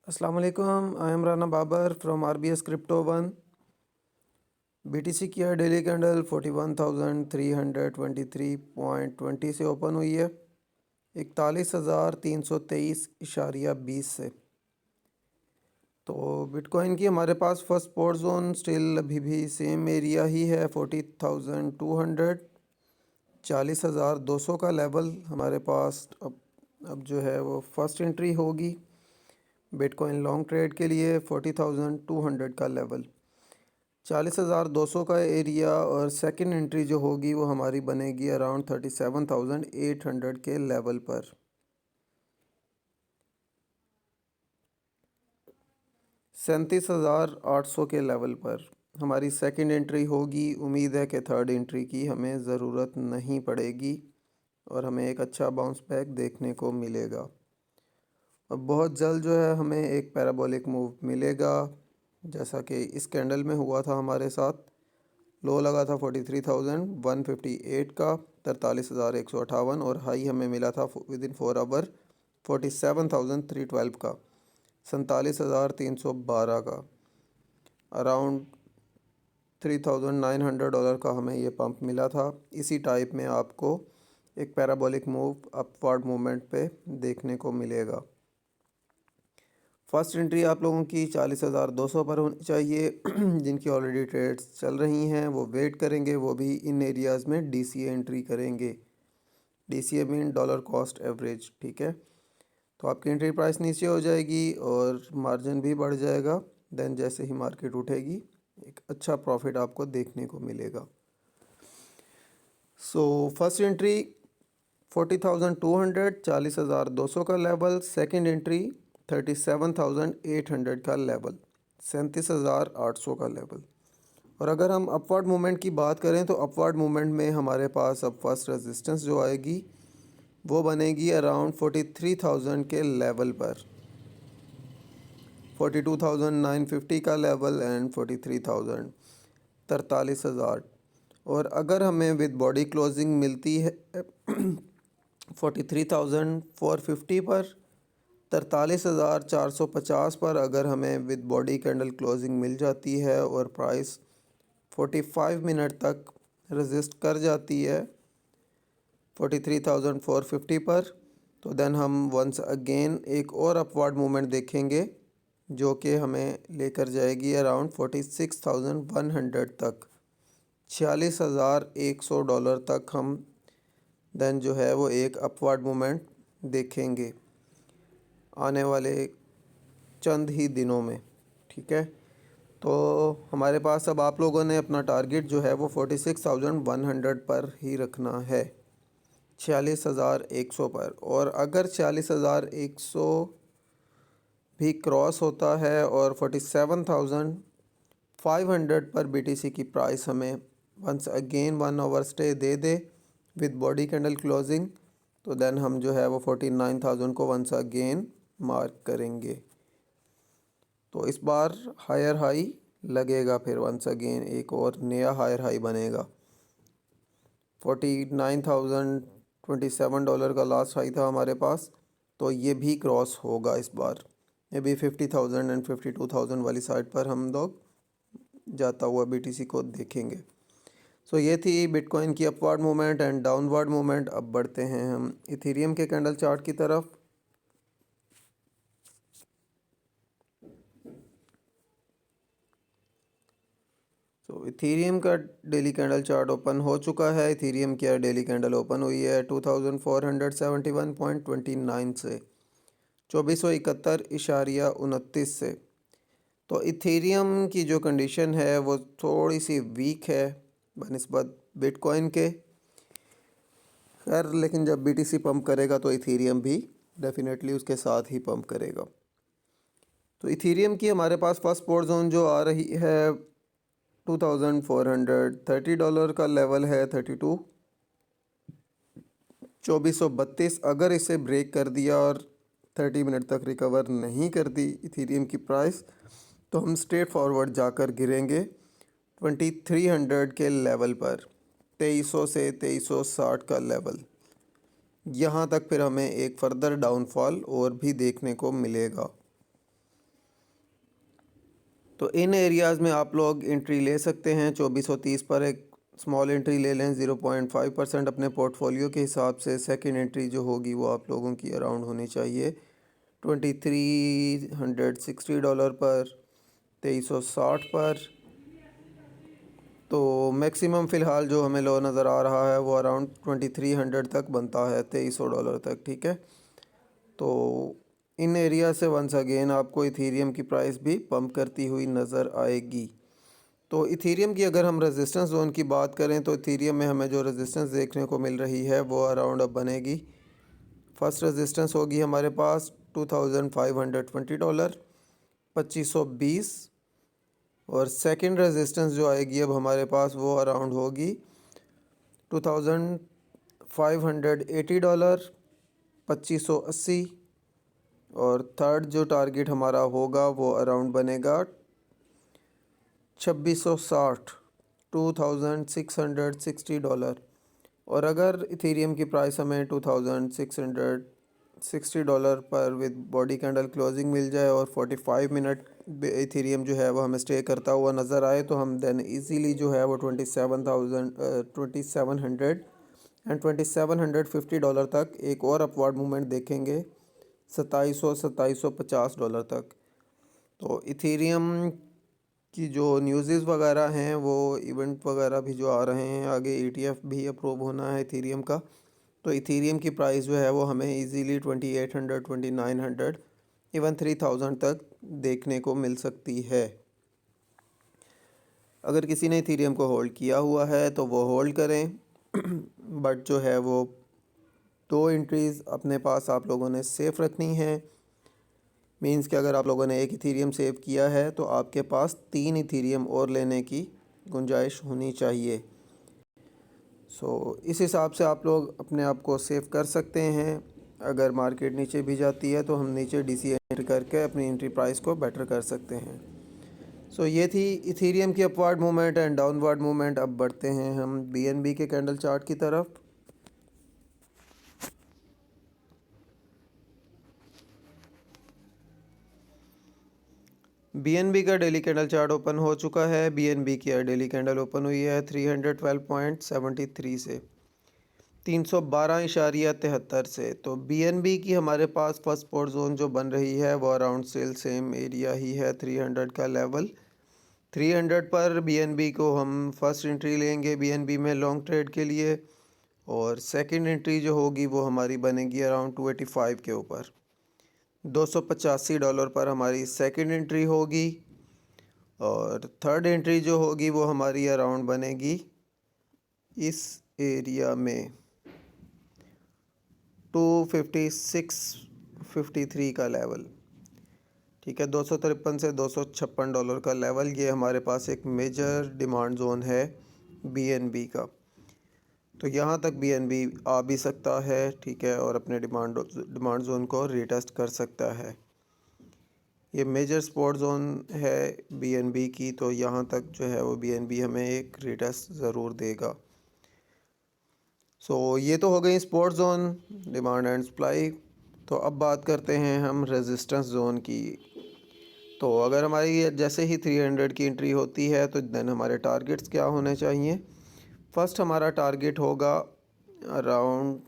Assalamu alaikum. I am Rana Babar from RBS Crypto One. BTC की है daily candle 41,323.20 से open हुई है 41,323.20 से। तो बिटकॉइन की हमारे पास फर्स्ट सपोर्ट जोन स्टिल अभी भी सेम एरिया ही है 40,200। 40,200 का लेवल हमारे पास अब जो है वो फर्स्ट एंट्री होगी बिटकॉइन लॉन्ग ट्रेड के लिए 40,200 का लेवल। 40,200 का एरिया और सेकंड एंट्री जो होगी वो हमारी बनेगी अराउंड 37,800 के लेवल पर। सैंतीस हज़ार 800 के लेवल पर हमारी सेकंड एंट्री होगी। उम्मीद है कि थर्ड एंट्री की हमें ज़रूरत नहीं पड़ेगी और हमें एक अच्छा बाउंस बैक देखने को मिलेगा और बहुत जल्द जो है हमें एक पैराबोलिक मूव मिलेगा, जैसा कि इस कैंडल में हुआ था हमारे साथ। लो लगा था 43,158 का 43,158 और हाई हमें मिला था विद इन 4 आवर 47,312 का 47,312 का। अराउंड $3,900 का हमें ये पंप मिला था। इसी टाइप में आपको एक पैराबोलिक मूव अपवर्ड मूवमेंट पे देखने को मिलेगा। फर्स्ट एंट्री आप लोगों की 40,200 पर होनी चाहिए। जिनकी ऑलरेडी ट्रेड्स चल रही हैं वो वेट करेंगे, वो भी इन एरियाज़ में DCA एंट्री करेंगे। DCA mean dollar cost average, ठीक है। तो आपकी एंट्री प्राइस नीचे हो जाएगी और मार्जिन भी बढ़ जाएगा। देन जैसे ही मार्केट उठेगी एक अच्छा प्रॉफिट आपको देखने को मिलेगा। सो फर्स्ट एंट्री 40,200 40,200 का लेवल। सेकंड एंट्री 37,800 का लेवल, 37,800 का लेवल। और अगर हम अपवर्ड मूवमेंट की बात करें तो अपवर्ड मूवमेंट में हमारे पास अब फर्स्ट रेजिस्टेंस जो आएगी वो बनेगी अराउंड 43,000 के लेवल पर। 42,950 का लेवल एंड 43,000, 43,000। और अगर हमें विद बॉडी क्लोजिंग मिलती है 43,450 पर, 43,450 पर अगर हमें विद बॉडी कैंडल क्लोजिंग मिल जाती है और प्राइस 45 मिनट तक रेजिस्ट कर जाती है 43,450 पर, तो देन हम वंस अगेन एक और अपवर्ड मूवमेंट देखेंगे जो कि हमें लेकर जाएगी अराउंड 46,100 तक, $46,100 तक हम देन जो है वो एक अपवर्ड मूवमेंट देखेंगे आने वाले चंद ही दिनों में, ठीक है। तो हमारे पास अब आप लोगों ने अपना टारगेट जो है वो 46,100 पर ही रखना है, 46,100 पर। और अगर 46,100 भी क्रॉस होता है और 47,500 पर BTC की प्राइस हमें वंस अगेन 1 आवर स्टे दे दे विद बॉडी कैंडल क्लोजिंग, तो देन हम जो है वो 49,000 को वंस अगेन मार्क करेंगे। तो इस बार हायर हाई लगेगा, फिर वंस अगेन एक और नया हायर हाई बनेगा। $49,027 का लास्ट हाई था हमारे पास, तो ये भी क्रॉस होगा इस बार। ये भी 50,000 एंड 52,000 वाली साइड पर हम लोग जाता हुआ BTC को देखेंगे। सो ये थी बिटकॉइन की upward movement and downward movement. अब बढ़ते हैं हम इथेरियम के कैंडल चार्ट की तरफ। तो इथेरियम का डेली कैंडल चार्ट ओपन हो चुका है। इथेरियम की डेली कैंडल ओपन हुई है 2471.29 से, 2471.29 से। तो इथेरियम की जो कंडीशन है वो थोड़ी सी वीक है बनिस्बत बिटकॉइन के। खैर लेकिन जब BTC पंप करेगा तो इथेरियम भी डेफिनेटली उसके साथ ही पंप करेगा। तो इथेरियम की हमारे पास फर्स्ट सपोर्ट जोन जो आ रही है $2,430 का लेवल है 2432। अगर इसे ब्रेक कर दिया और 30 मिनट तक रिकवर नहीं करती इथेरियम की प्राइस, तो हम स्ट्रेट फॉरवर्ड जाकर गिरेंगे 2300 के लेवल पर, 2300 से 2360 का लेवल। यहाँ तक फिर हमें एक फर्दर डाउनफॉल और भी देखने को मिलेगा। तो इन एरियाज़ में आप लोग एंट्री ले सकते हैं। 2430 पर एक स्मॉल एंट्री ले लें 0.5% अपने पोर्टफोलियो के हिसाब से। सेकंड एंट्री जो होगी वो आप लोगों की अराउंड होनी चाहिए $2360 पर, 2360 पर। तो मैक्सिमम फ़िलहाल जो हमें लो नज़र आ रहा है वो अराउंड 2300 तक बनता है, $2300 तक, ठीक है। तो इन एरिया से वंस अगेन आपको इथीरियम की प्राइस भी पंप करती हुई नज़र आएगी। तो इथीरियम की अगर हम रेजिस्टेंस जोन की बात करें तो इथीरियम में हमें जो रेजिस्टेंस देखने को मिल रही है वो अराउंड अब बनेगी। फर्स्ट रेजिस्टेंस होगी हमारे पास $2520, 2520। और सेकंड रेजिस्टेंस जो आएगी अब हमारे पास वो अराउंड होगी $2580, 2580। और थर्ड जो टारगेट हमारा होगा वो अराउंड बनेगा 2660, $2660। और अगर इथेरियम की प्राइस हमें $2660 पर विद बॉडी कैंडल क्लोजिंग मिल जाए और 45 मिनट इथेरियम जो है वो हमें स्टे करता हुआ नज़र आए तो हम देन इजीली जो है वो 2700 एंड $2750 तक एक और अपवर्ड मूवमेंट देखेंगे, $2750 तक। तो इथेरियम की जो न्यूज़ वगैरह हैं वो इवेंट वगैरह भी जो आ रहे हैं, आगे ETF भी अप्रूव होना है इथेरियम का। तो इथेरियम की प्राइस जो है वो हमें इजीली 2800, 2900, इवन 3000 तक देखने को मिल सकती है। अगर किसी ने इथेरियम को होल्ड किया हुआ है तो वो होल्ड करें बट जो है वो 2 एंट्रीज़ अपने पास आप लोगों ने सेफ़ रखनी है। मींस कि अगर आप लोगों ने एक इथेरियम सेव किया है तो आपके पास 3 इथेरियम और लेने की गुंजाइश होनी चाहिए। इस हिसाब से आप लोग अपने आप को सेव कर सकते हैं। अगर मार्केट नीचे भी जाती है तो हम नीचे DC एंटर करके अपनी एंट्री प्राइस को बेटर कर सकते हैं। ये थी इथेरियम की upward movement and downward movement. अब बढ़ते हैं हम BNB के कैंडल चार्ट की तरफ। BNB का डेली कैंडल चार्ट ओपन हो चुका है। BNB की डेली कैंडल ओपन हुई है 312.73 से, 312.73 से। तो BNB की हमारे पास फर्स्ट सपोर्ट जोन जो बन रही है वो अराउंड सेम एरिया ही है, 300 का लेवल। 300 पर BNB को हम फर्स्ट एंट्री लेंगे BNB में लॉन्ग ट्रेड के लिए। और सेकंड एंट्री जो होगी वो हमारी बनेगी अराउंड 285 के ऊपर, $285 पर हमारी सेकंड एंट्री होगी। और थर्ड एंट्री जो होगी वो हमारी अराउंड बनेगी इस एरिया में 256.53 का लेवल, ठीक है। 253 से $256 का लेवल, ये हमारे पास एक मेजर डिमांड जोन है BNB का। तो यहाँ तक BNB आ भी सकता है, ठीक है, और अपने डिमांड जोन को रीटेस्ट कर सकता है। ये मेजर सपोर्ट जोन है BNB की, तो यहाँ तक जो है वो BNB हमें एक रीटेस्ट ज़रूर देगा। ये तो हो गई support zone, demand and supply. तो अब बात करते हैं हम रेजिस्टेंस जोन की। तो अगर हमारी जैसे ही 300 की एंट्री होती है तो देन हमारे टारगेट्स क्या होने चाहिए। फर्स्ट हमारा टारगेट होगा अराउंड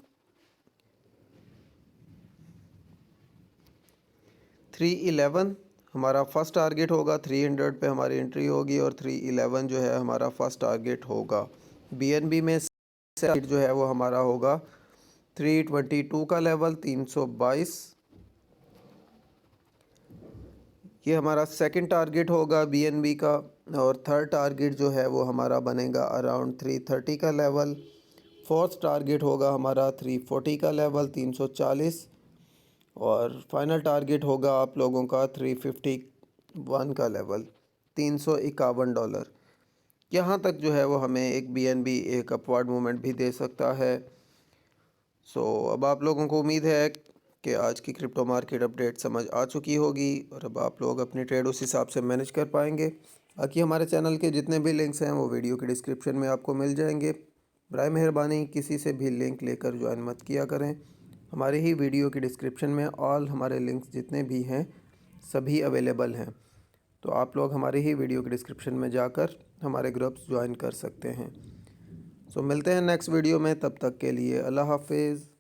311। हमारा फर्स्ट टारगेट होगा 300 पे हमारी एंट्री होगी और 311 जो है हमारा फर्स्ट टारगेट होगा। BNB में से जो है वो हमारा होगा 322 का लेवल, 322। ये हमारा सेकंड टारगेट होगा BNB का। और थर्ड टारगेट जो है वो हमारा बनेगा अराउंड 330 का लेवल। फोर्थ टारगेट होगा हमारा 340 का लेवल, 340। और फाइनल टारगेट होगा आप लोगों का 351 का लेवल, $351। यहाँ तक जो है वो हमें एक BNB एक अपवर्ड मूवमेंट भी दे सकता है। अब आप लोगों को उम्मीद है कि आज की क्रिप्टो मार्केट अपडेट समझ आ चुकी होगी और अब आप लोग अपनी ट्रेड उस हिसाब से मैनेज कर पाएंगे। बाकी हमारे चैनल के जितने भी लिंक्स हैं वो वीडियो के डिस्क्रिप्शन में आपको मिल जाएंगे। बराए मेहरबानी किसी से भी लिंक लेकर ज्वाइन मत किया करें। हमारे ही वीडियो की डिस्क्रिप्शन में ऑल हमारे लिंक्स जितने भी हैं सभी अवेलेबल हैं। तो आप लोग हमारी ही वीडियो के डिस्क्रिप्शन में जाकर हमारे ग्रुप्स ज्वाइन कर सकते हैं। सो मिलते हैं नेक्स्ट वीडियो में, तब तक के लिए अल्लाह हाफिज़।